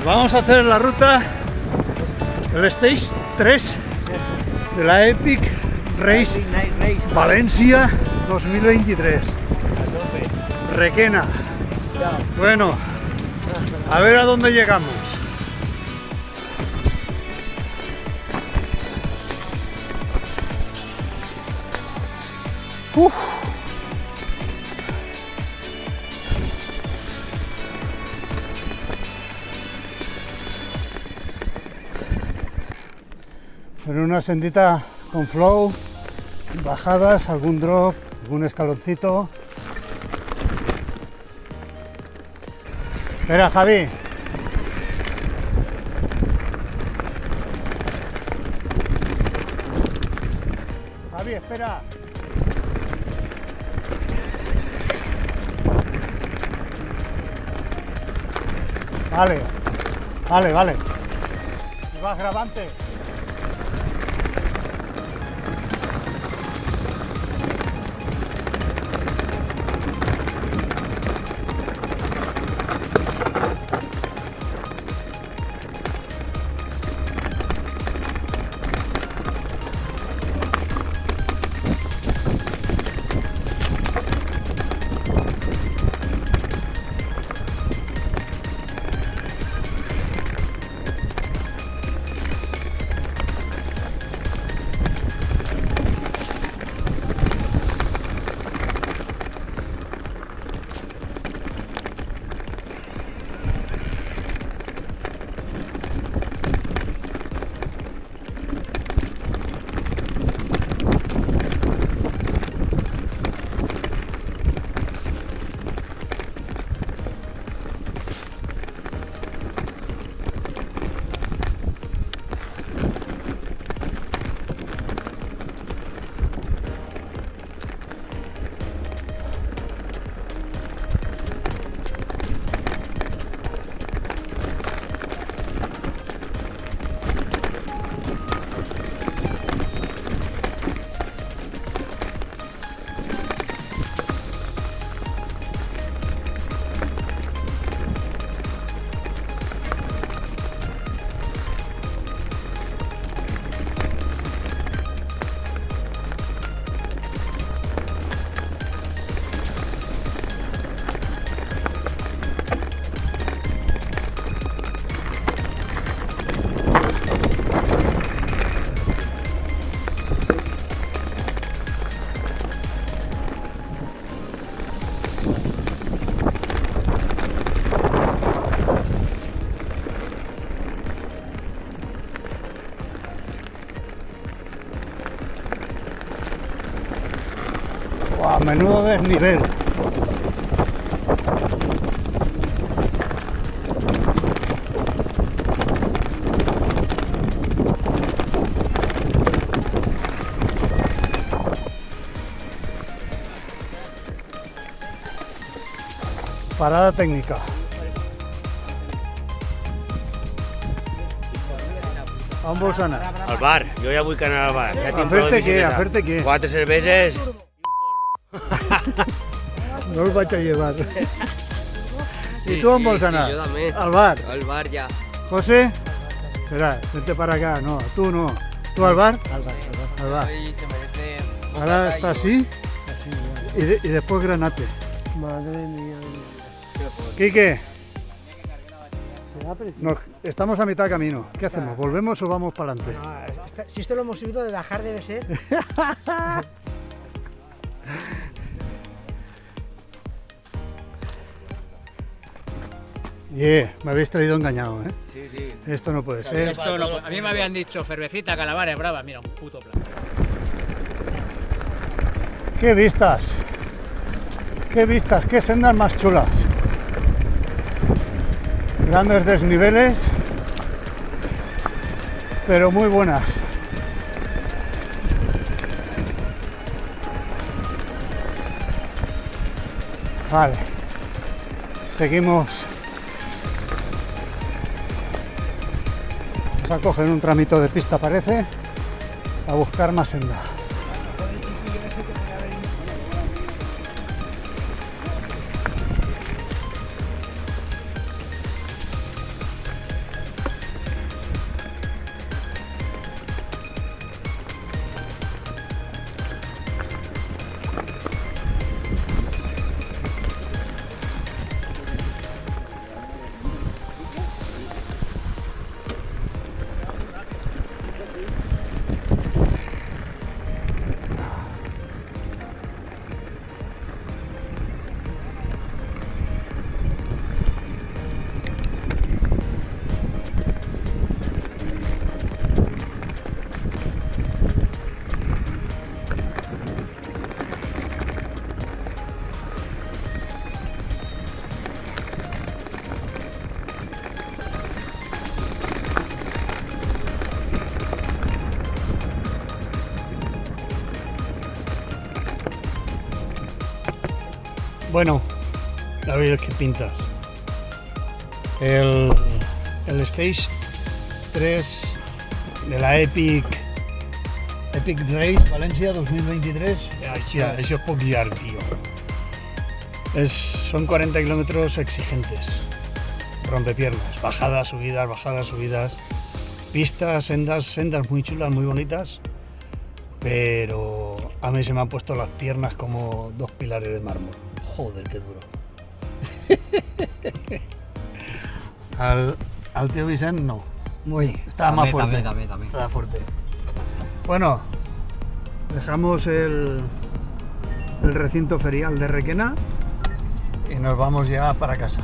Pues vamos a hacer la ruta, el Stage 3 de la Epic Race Valencia 2023. Requena. Bueno, a ver a dónde llegamos. En una sendita con flow, bajadas, algún drop, algún escaloncito. Espera, Javi. Javi, espera. Vale. ¿Me vas grabante? ¡Wow! Menudo desnivel. Parada técnica. On vols anar? Al bar, jo ja vull que anar al bar. Ja tinc prou de A fer-te què? bicicleta. A fer-te què? 4 cerveses. No el vaig a llevar. ¿Y tú on vols anar? Yo también. Al bar. Al bar ya. José, espera, vente para acá. No, tú no. ¿Tú al bar? Al bar. Hoy se merece. Ahora está así y después granate. Madre mía. Quique, estamos a mitad de camino. ¿Qué hacemos? ¿Volvemos o vamos para adelante? Si esto lo hemos subido, de bajar debe ser. Me habéis traído engañado, ¿eh? Sí. Esto no puede ser. Esto no, a mí me habían dicho cervecita, calamares, brava, mira, un puto plan. ¡Qué vistas! ¡Qué vistas! ¡Qué sendas más chulas! Grandes desniveles, pero muy buenas. Vale, seguimos. Vamos a coger un tramito de pista, parece, a buscar más senda. Bueno, a ver qué pintas. El Stage 3 de la Epic Race Valencia 2023. Hostia, eso es poco llarg, tío. Son 40 kilómetros exigentes. Rompepiernas, bajadas, subidas. Pistas, sendas muy chulas, muy bonitas. Pero a mí se me han puesto las piernas como dos pilares de mármol. Joder, qué duro. Al tío Vicent no. Estaba más fuerte. También. Estaba fuerte. Bueno, dejamos el recinto ferial de Requena y nos vamos ya para casa.